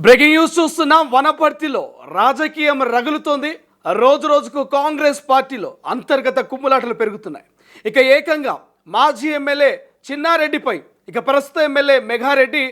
Breaking news చూస్తున్నాం. వనపర్తిలో రాజకీయం రగులుతోంది. రోజు రోజుకు కాంగ్రెస్ పార్టీలో అంతర్గత కుమ్ములాటలు పెరుగుతున్నాయి. ఇక ఏకంగా మాజీ ఎమ్మెల్యే చిన్నారెడ్డిపై ఇక ప్రస్తుత ఎమ్మెల్యే మెగారెడ్డి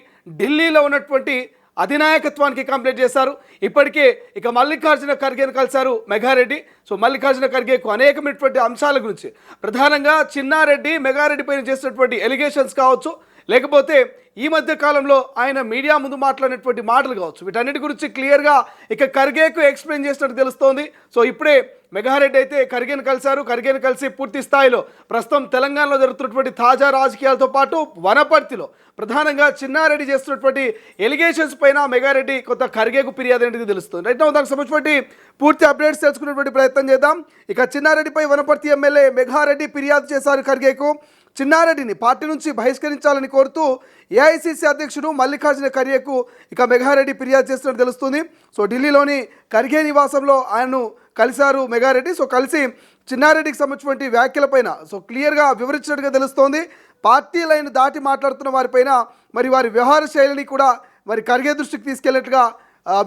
ఢిల్లీలో ఉన్నటువంటి అధినాయకత్వానికి కంప్లైంట్ చేశారు. ఇప్పటికే ఇక మల్లికార్జున ఖర్గేను కలిశారు మెగారెడ్డి. సో మల్లికార్జున ఖర్గేకు అనేకమైనటువంటి అంశాల గురించి, ప్రధానంగా చిన్నారెడ్డి మెగారెడ్డి పైన చేసినటువంటి ఎలిగేషన్స్ కావచ్చు, లేకపోతే ఈ మధ్య కాలంలో ఆయన మీడియా ముందు మాట్లాడినటువంటి మాటలు కావచ్చు, వీటన్నిటి గురించి క్లియర్గా ఇక ఖర్గేకు ఎక్స్ప్లెయిన్ చేసినట్టు తెలుస్తోంది. సో ఇప్పుడే మెగారెడ్డి అయితే ఖర్గేను కలిశారు. ఖర్గేను కలిసి పూర్తి స్థాయిలో ప్రస్తుతం తెలంగాణలో జరుగుతున్నటువంటి తాజా రాజకీయాలతో పాటు వనపర్తిలో ప్రధానంగా చిన్నారెడ్డి చేస్తున్నటువంటి ఎలిగేషన్స్ పైన మెగారెడ్డి కొంత ఖర్గేకు ఫిర్యాదు అనేది తెలుస్తుంది. రైట్ నౌ దానికి సంబంధించినటువంటి పూర్తి అప్డేట్స్ తెలుసుకునేటువంటి ప్రయత్నం చేద్దాం. ఇక చిన్నారెడ్డిపై వనపర్తి ఎమ్మెల్యే మెగారెడ్డి ఫిర్యాదు చేశారు ఖర్గేకు. చిన్నారెడ్డిని పార్టీ నుంచి బహిష్కరించాలని కోరుతూ ఏఐసిసి అధ్యక్షుడు మల్లికార్జున ఖర్గేకు ఇక మెగారెడ్డి ఫిర్యాదు చేస్తున్నట్టు తెలుస్తుంది. సో ఢిల్లీలోని ఖర్గే నివాసంలో ఆయన్ను కలిశారు మెగారెడ్డి. సో కలిసి చిన్నారెడ్డికి సంబంధించినటువంటి వ్యాఖ్యలపైన సో క్లియర్గా వివరించినట్టుగా తెలుస్తోంది. పార్టీ లైన్ దాటి మాట్లాడుతున్న వారిపైన మరి వారి వ్యవహార శైలిని కూడా మరి ఖర్గే దృష్టికి తీసుకెళ్లినట్టుగా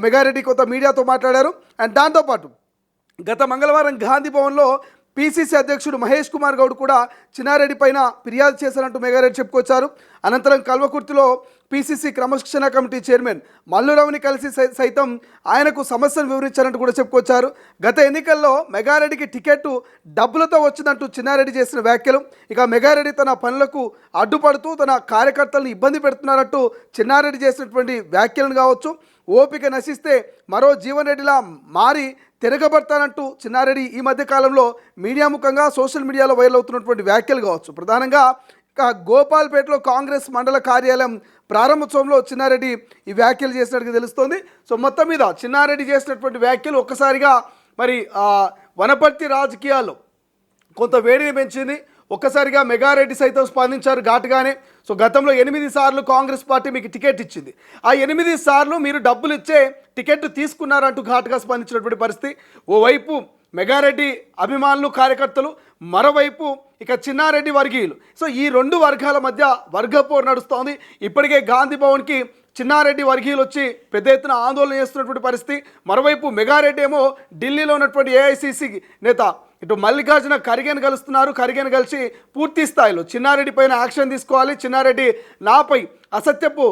మెగారెడ్డి కొంత మీడియాతో మాట్లాడారు. అండ్ దాంతోపాటు గత మంగళవారం గాంధీ భవన్లో పిసిసి అధ్యక్షుడు మహేష్ కుమార్ గౌడ్ కూడా చిన్నారెడ్డి పైన ఫిర్యాదు చేశారంటూ మెగారెడ్డి చెప్పుకొచ్చారు. అనంతరం కల్వకుర్తిలో పిసిసి క్రమశిక్షణ కమిటీ చైర్మన్ మల్లురావుని కలిసి సైతం ఆయనకు సమస్యను వివరించారంటూ కూడా చెప్పుకొచ్చారు. గత ఎన్నికల్లో మెగారెడ్డికి టికెట్ డబ్బులతో వచ్చిందంటూ చిన్నారెడ్డి చేసిన వ్యాఖ్యలు, ఇక మెగారెడ్డి తన పనులకు అడ్డుపడుతూ తన కార్యకర్తలను ఇబ్బంది పెడుతున్నారంటూ చిన్నారెడ్డి చేసినటువంటి వ్యాఖ్యలను కావచ్చు, ఓపిక నశిస్తే మరో జీవన్ రెడ్డిలా మారి తిరగబడతానంటూ చిన్నారెడ్డి ఈ మధ్య కాలంలో మీడియా ముఖంగా సోషల్ మీడియాలో వైరల్ అవుతున్నటువంటి వ్యాఖ్యలు కావచ్చు. ప్రధానంగా గోపాల్పేటలో కాంగ్రెస్ మండల కార్యాలయం ప్రారంభోత్సవంలో చిన్నారెడ్డి ఈ వ్యాఖ్యలు చేసినట్టుగా తెలుస్తోంది. సో మొత్తం మీద చిన్నారెడ్డి చేసినటువంటి వ్యాఖ్యలు ఒక్కసారిగా మరి వనపర్తి రాజకీయాల్లో కొంత వేడిని పెంచింది. ఒక్కసారిగా మెగారెడ్డి సైతం స్పందించారు ఘాటుగానే. సో గతంలో 8 సార్లు కాంగ్రెస్ పార్టీ మీకు టికెట్ ఇచ్చింది, ఆ 8 సార్లు మీరు డబ్బులు ఇచ్చే టికెట్ తీసుకున్నారంటూ ఘాటుగా స్పందించినటువంటి పరిస్థితి. ఓవైపు మెగారెడ్డి అభిమానులు కార్యకర్తలు, మరోవైపు ఇక చిన్నారెడ్డి వర్గీయులు. సో ఈ రెండు వర్గాల మధ్య వర్గపోరు నడుస్తోంది. ఇప్పటికే గాంధీ భవన్కి చిన్నారెడ్డి వర్గీయులు వచ్చి పెద్ద ఎత్తున ఆందోళన చేస్తున్నటువంటి పరిస్థితి. మరోవైపు మెగారెడ్డి ఏమో ఢిల్లీలో ఉన్నటువంటి ఏఐసిసి నేత ఇటు మల్లికార్జున ఖర్గేను కలుస్తున్నారు. ఖర్గేను కలిసి పూర్తి స్థాయిలో చిన్నారెడ్డి పైన యాక్షన్ తీసుకోవాలి, చిన్నారెడ్డి నాపై అసత్యపు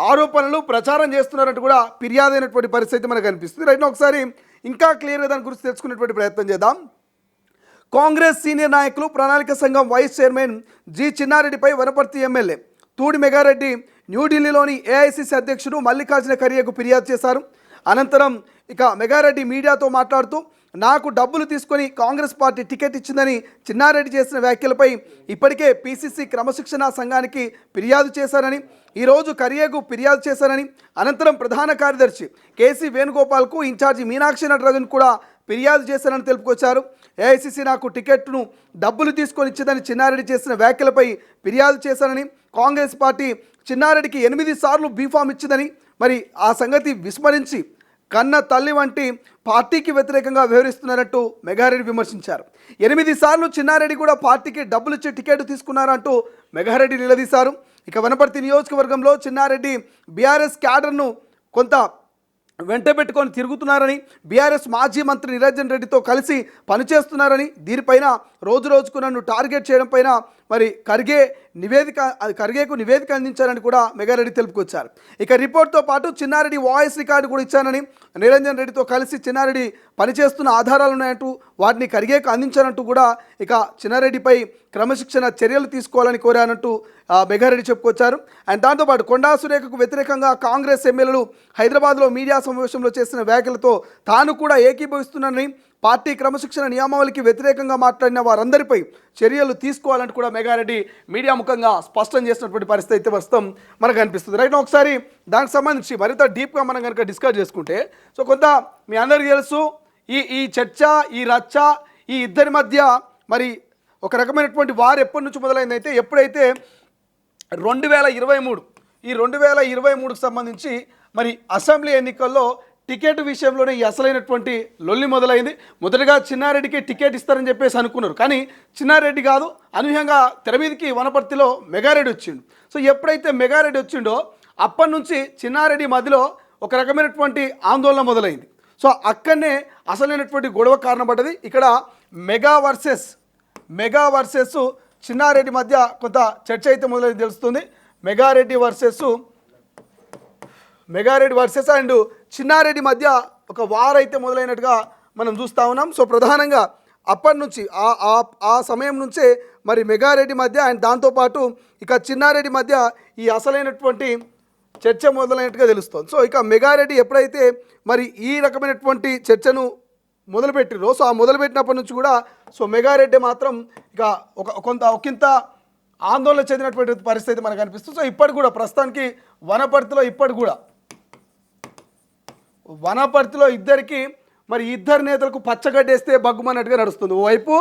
ఆరోపణలు ప్రచారం చేస్తున్నారంటూ కూడా ఫిర్యాదు అయినటువంటి పరిస్థితి మనకు కనిపిస్తుంది. రైట్, ఒకసారి ఇంకా క్లియర్గా దాని గురించి తెలుసుకునేటువంటి ప్రయత్నం చేద్దాం. కాంగ్రెస్ సీనియర్ నాయకులు ప్రణాళిక సంఘం వైస్ చైర్మన్ జి చిన్నారెడ్డిపై వనపర్తి ఎమ్మెల్యే తూడి మెగారెడ్డి న్యూఢిల్లీలోని ఏఐసిసి అధ్యక్షుడు మల్లికార్జున ఖర్గేకు ఫిర్యాదు చేశారు. అనంతరం ఇక మెగారెడ్డి మీడియాతో మాట్లాడుతూ నాకు డబ్బులు తీసుకొని కాంగ్రెస్ పార్టీ టికెట్ ఇచ్చిందని చిన్నారెడ్డి చేసిన వ్యాఖ్యలపై ఇప్పటికే పిసిసి క్రమశిక్షణ సంఘానికి ఫిర్యాదు చేశారని, ఈరోజు ఖర్గేకు ఫిర్యాదు చేశారని, అనంతరం ప్రధాన కార్యదర్శి కేసీ వేణుగోపాల్కు ఇన్ఛార్జి మీనాక్షి నటరాజన్ కూడా ఫిర్యాదు చేశారని తెలుపుకొచ్చారు. ఏఐసిసి నాకు టికెట్ను డబ్బులు తీసుకొని ఇచ్చిందని చిన్నారెడ్డి చేసిన వ్యాఖ్యలపై ఫిర్యాదు చేశారని, కాంగ్రెస్ పార్టీ చిన్నారెడ్డికి 8 సార్లు బీఫామ్ ఇచ్చిందని, మరి ఆ సంగతి విస్మరించి కన్న తల్లి వంటి పార్టీకి వ్యతిరేకంగా వ్యవహరిస్తున్నారంటూ మెగారెడ్డి విమర్శించారు. 8 సార్లు చిన్నారెడ్డి కూడా పార్టీకి డబ్బులు ఇచ్చి టికెట్ తీసుకున్నారంటూ మెగారెడ్డి నిలదీశారు. ఇక వనపర్తి నియోజకవర్గంలో చిన్నారెడ్డి బీఆర్ఎస్ క్యాడర్ను కొంత వెంట పెట్టుకొని తిరుగుతున్నారని, బీఆర్ఎస్ మాజీ మంత్రి నిరంజన్ రెడ్డితో కలిసి పనిచేస్తున్నారని, దీనిపైన రోజు రోజుకు నన్ను టార్గెట్ చేయడం పైన మరి ఖర్గేకు నివేదిక అందించారని కూడా మెగారెడ్డి తెలుపుకొచ్చారు. ఇక రిపోర్ట్తో పాటు చిన్నారెడ్డి వాయిస్ రికార్డు కూడా ఇచ్చానని, నిరంజన్ రెడ్డితో కలిసి చిన్నారెడ్డి పనిచేస్తున్న ఆధారాలు ఉన్నాయంటూ వాటిని ఖర్గేకు అందించానంటూ కూడా ఇక చిన్నారెడ్డిపై క్రమశిక్షణ చర్యలు తీసుకోవాలని కోరానంటూ మెగారెడ్డి చెప్పుకొచ్చారు. అండ్ దాంతోపాటు కొండా సురేఖకు వ్యతిరేకంగా కాంగ్రెస్ ఎమ్మెల్యేలు హైదరాబాద్లో మీడియా సమావేశంలో చేసిన వ్యాఖ్యలతో తాను కూడా ఏకీభవిస్తున్నానని, పార్టీ క్రమశిక్షణ నియామావళికి వ్యతిరేకంగా మాట్లాడిన వారందరిపై చర్యలు తీసుకోవాలంటూ కూడా మెగారెడ్డి మీడియా ముఖంగా స్పష్టం చేసినటువంటి పరిస్థితి అయితే ప్రస్తుతం మనకు అనిపిస్తుంది. రైట్, ఒకసారి దానికి సంబంధించి మరింత డీప్గా మనం కనుక డిస్కస్ చేసుకుంటే, సో కొంత మీ అందరికీ తెలుసు ఈ చర్చ, ఈ రచ్చ, ఈ ఇద్దరి మధ్య మరి ఒక రకమైనటువంటి వారు ఎప్పటి నుంచి మొదలైందైతే ఎప్పుడైతే 2023 ఈ 2023కు సంబంధించి మరి అసెంబ్లీ ఎన్నికల్లో టికెట్ విషయంలోనే ఈ అసలైనటువంటి లొల్లి మొదలైంది. మొదటగా చిన్నారెడ్డికి టికెట్ ఇస్తారని చెప్పేసి అనుకున్నారు, కానీ చిన్నారెడ్డి కాదు, అనూహ్యంగా తెర మీదకి వనపర్తిలో మెగారెడ్డి వచ్చిండు. సో ఎప్పుడైతే మెగారెడ్డి వచ్చిండో అప్పటి నుంచి చిన్నారెడ్డి మధ్యలో ఒక రకమైనటువంటి ఆందోళన మొదలైంది. సో అక్కడనే అసలైనటువంటి గొడవ కారణపడ్డది. ఇక్కడ మెగా వర్సెస్ చిన్నారెడ్డి మధ్య కొంత చర్చ అయితే మొదలైంది తెలుస్తుంది. మెగారెడ్డి వర్సెస్ అండ్ చిన్నారెడ్డి మధ్య ఒక వార్ అయితే మొదలైనట్టుగా మనం చూస్తూ ఉన్నాం. సో ప్రధానంగా అప్పటి నుంచి ఆ సమయం నుంచే మరి మెగారెడ్డి మధ్య అండ్ దాంతోపాటు ఇక చిన్నారెడ్డి మధ్య ఈ అసలైనటువంటి చర్చ మొదలైనట్టుగా తెలుస్తుంది. సో ఇక మెగారెడ్డి ఎప్పుడైతే మరి ఈ రకమైనటువంటి చర్చను మొదలుపెట్టిరో, సో ఆ మొదలుపెట్టినప్పటి నుంచి కూడా సో మెగారెడ్డి మాత్రం ఇక ఒకంత ఆందోళన చెందినటువంటి పరిస్థితి మనకు అనిపిస్తుంది. సో ఇప్పటి కూడా ప్రస్తుతానికి వనపర్తిలో ఇద్దరికి మరి ఇద్దరు నేతలకు పచ్చగడ్డేస్తే బగ్గుమన్నట్టుగా నడుస్తుంది. ఓవైపు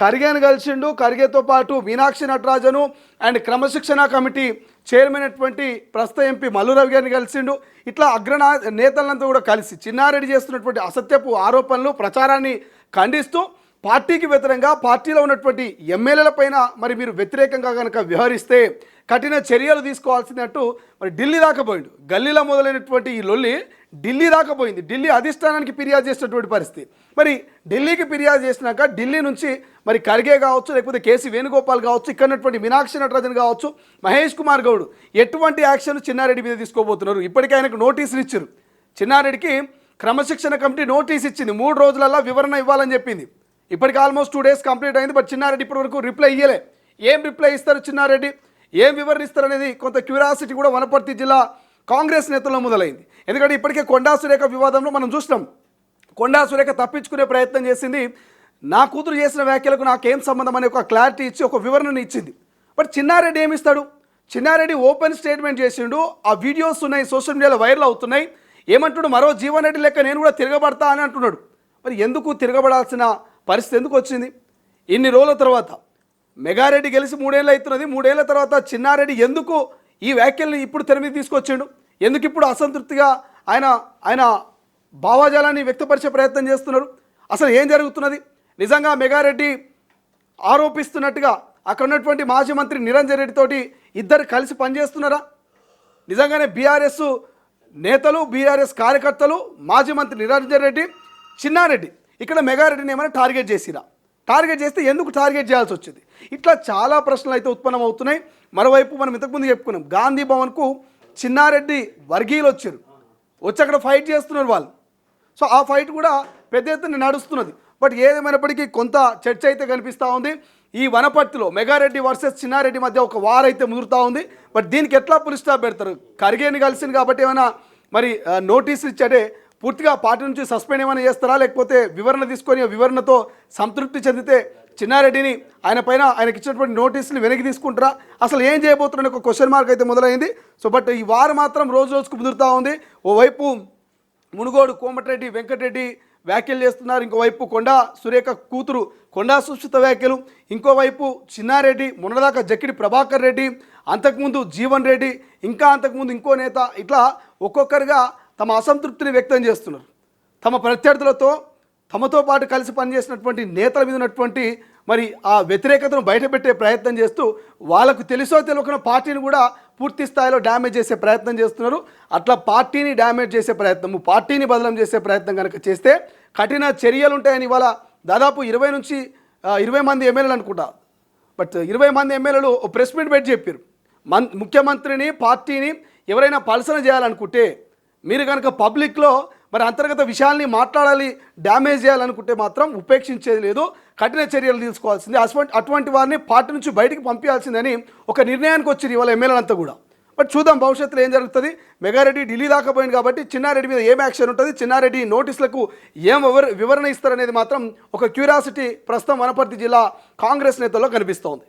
ఖర్గేను కలిసిండు, ఖర్గేతో పాటు మీనాక్షి నటరాజను అండ్ క్రమశిక్షణ కమిటీ చైర్మన్ అయినటువంటి ప్రస్తుత ఎంపీ మల్లు రవి గారిని కలిసిండు. ఇట్లా నేతలంతా కూడా కలిసి చిన్నారెడ్డి చేస్తున్నటువంటి అసత్యపు ఆరోపణలు ప్రచారాన్ని ఖండిస్తూ పార్టీకి వ్యతిరేకంగా పార్టీలో ఉన్నటువంటి ఎమ్మెల్యేల పైన మరి మీరు వ్యతిరేకంగా కనుక వ్యవహరిస్తే కఠిన చర్యలు తీసుకోవాల్సినట్టు మరి ఢిల్లీ దాకా పోయిండు. గల్లీలో మొదలైనటువంటి ఈ లొల్లి ఢిల్లీ దాకా పోయింది. ఢిల్లీ అధిష్టానానికి ఫిర్యాదు చేసినటువంటి పరిస్థితి. మరి ఢిల్లీకి ఫిర్యాదు చేసినాక ఢిల్లీ నుంచి మరి ఖర్గే కావచ్చు, లేకపోతే కేసీ వేణుగోపాల్ కావచ్చు, ఇక్కడ ఉన్నటువంటి మీనాక్షి నటరాజన్ కావచ్చు, మహేష్ కుమార్ గౌడ్ ఎటువంటి యాక్షన్ చిన్నారెడ్డి మీద తీసుకోబోతున్నారు? ఇప్పటికే ఆయనకు నోటీసులు ఇచ్చారు. చిన్నారెడ్డికి క్రమశిక్షణ కమిటీ నోటీస్ ఇచ్చింది, 3 రోజులలో వివరణ ఇవ్వాలని చెప్పింది. ఇప్పటికి ఆల్మోస్ట్ 2 days కంప్లీట్ అయింది. బట్ చిన్నారెడ్డి ఇప్పటి వరకు రిప్లై ఇయ్యలే. ఏం రిప్లై ఇస్తారు చిన్నారెడ్డి, ఏం వివరణ అనేది కొంత క్యూరియాసిటీ కూడా వనపర్తి జిల్లా కాంగ్రెస్ నేతల్లో మొదలైంది. ఎందుకంటే ఇప్పటికే కొండా సురేఖ వివాదంలో మనం చూసినాం. కొండా సురేఖ తప్పించుకునే ప్రయత్నం చేసింది. నా కూతురు చేసిన వ్యాఖ్యలకు నాకేం సంబంధం అనే ఒక క్లారిటీ ఇచ్చి ఒక వివరణను ఇచ్చింది. బట్ చిన్నారెడ్డి ఏమిస్తాడు? చిన్నారెడ్డి ఓపెన్ స్టేట్మెంట్ చేసిండు. ఆ వీడియోస్ ఉన్నాయి, సోషల్ మీడియాలో వైరల్ అవుతున్నాయి. ఏమంటుడు? మరో జీవన్ రెడ్డి లెక్క నేను కూడా తిరగబడతా అని అంటున్నాడు. మరి ఎందుకు తిరగబడాల్సిన పరిస్థితి ఎందుకు వచ్చింది? ఇన్ని రోజుల తర్వాత మెగారెడ్డి గెలిచి 3 ఏళ్ళు అవుతున్నది. 3 ఏళ్ల తర్వాత చిన్నారెడ్డి ఎందుకు ఈ వ్యాఖ్యల్ని ఇప్పుడు తెర మీద తీసుకొచ్చాడు? ఎందుకు ఇప్పుడు అసంతృప్తిగా ఆయన భావాజాలాన్ని వ్యక్తపరిచే ప్రయత్నం చేస్తున్నారు? అసలు ఏం జరుగుతున్నది? నిజంగా మెగారెడ్డి ఆరోపిస్తున్నట్టుగా అక్కడ ఉన్నటువంటి మాజీ మంత్రి నిరంజన్ రెడ్డి తోటి ఇద్దరు కలిసి పనిచేస్తున్నారా? నిజంగానే బీఆర్ఎస్ నేతలు, బీఆర్ఎస్ కార్యకర్తలు, మాజీ మంత్రి నిరంజన్ రెడ్డి, చిన్నారెడ్డి ఇక్కడ మెగారెడ్డిని ఏమైనా టార్గెట్ చేసిరా? టార్గెట్ చేస్తే ఎందుకు టార్గెట్ చేయాల్సి వచ్చింది? ఇట్లా చాలా ప్రశ్నలు అయితే ఉత్పన్నం అవుతున్నాయి. మరోవైపు మనం ఇంతకుముందు చెప్పుకున్నాం, గాంధీ భవన్కు చిన్నారెడ్డి వర్గీయులు వచ్చి అక్కడ ఫైట్ చేస్తున్నారు వాళ్ళు. సో ఆ ఫైట్ కూడా పెద్ద ఎత్తున నడుస్తున్నది. బట్ ఏదేమైనప్పటికీ కొంత చర్చ అయితే కనిపిస్తూ ఉంది. ఈ వనపర్తిలో మెగారెడ్డి వర్సెస్ చిన్నారెడ్డి మధ్య ఒక వార్ అయితే ముదురుతూ ఉంది. బట్ దీనికి ఎట్లా పులి స్టాప్ పెడతారు? ఖర్గేని కలిసింది కాబట్టి ఏమైనా మరి నోటీసులు ఇచ్చాడే పూర్తిగా పార్టీ నుంచి సస్పెండ్ ఏమైనా చేస్తారా? లేకపోతే వివరణ తీసుకొని వివరణతో సంతృప్తి చెందితే చిన్నారెడ్డిని ఆయనకి ఇచ్చినటువంటి నోటీసులు వెనక్కి తీసుకుంటారా? అసలు ఏం చేయబోతున్నారని ఒక క్వశ్చన్ మార్క్ అయితే మొదలైంది. సో బట్ ఈ వారు మాత్రం రోజు రోజుకు ముదురుతూ ఉంది. ఓవైపు మునుగోడు కోమటిరెడ్డి వెంకటరెడ్డి వ్యాఖ్యలు చేస్తున్నారు, ఇంకోవైపు కొండా సురేఖ కూతురు కొండా సుష్మిత వ్యాఖ్యలు, ఇంకోవైపు చిన్నారెడ్డి, మొన్నదాకా జక్కిడి ప్రభాకర్ రెడ్డి, అంతకుముందు జీవన్ రెడ్డి, ఇంకా అంతకుముందు ఇంకో నేత, ఇట్లా ఒక్కొక్కరుగా తమ అసంతృప్తిని వ్యక్తం చేస్తున్నారు. తమ ప్రత్యర్థులతో తమతో పాటు కలిసి పనిచేసినటువంటి నేతల మీద ఉన్నటువంటి మరి ఆ వ్యతిరేకతను బయటపెట్టే ప్రయత్నం చేస్తూ వాళ్ళకు తెలుసో తెలియకుండా పార్టీని కూడా పూర్తి స్థాయిలో డ్యామేజ్ చేసే ప్రయత్నం చేస్తున్నారు. అట్లా పార్టీని డ్యామేజ్ చేసే ప్రయత్నము, పార్టీని బదలం చేసే ప్రయత్నం కనుక చేస్తే కఠిన చర్యలు ఉంటాయని ఇవాళ దాదాపు 20 నుంచి 20 మంది ఎమ్మెల్యేలు అనుకుంటా. బట్ 20 మంది ఎమ్మెల్యేలు ప్రెస్ మీట్ పెట్టి చెప్పారు, ముఖ్యమంత్రిని పార్టీని ఎవరైనా పలసన చేయాలనుకుంటే మీరు కనుక పబ్లిక్లో మరి అంతర్గత విషయాల్ని మాట్లాడాలి, డ్యామేజ్ చేయాలనుకుంటే మాత్రం ఉపేక్షించేది లేదు, కఠిన చర్యలు తీసుకోవాల్సింది, అటువంటి వారిని పార్టీ నుంచి బయటికి పంపించాల్సిందని ఒక నిర్ణయానికి వచ్చింది ఇవాళ ఎమ్మెల్యేలంతా కూడా. బట్ చూద్దాం భవిష్యత్తులో ఏం జరుగుతుంది. మెగారెడ్డి ఢిల్లీ దాకా పోయింది కాబట్టి చిన్నారెడ్డి మీద ఏం యాక్షన్ ఉంటుంది, చిన్నారెడ్డి నోటీసులకు ఏం వివరణ ఇస్తారనేది మాత్రం ఒక క్యూరియాసిటీ ప్రస్తుతం వనపర్తి జిల్లా కాంగ్రెస్ నేతల్లో కనిపిస్తోంది.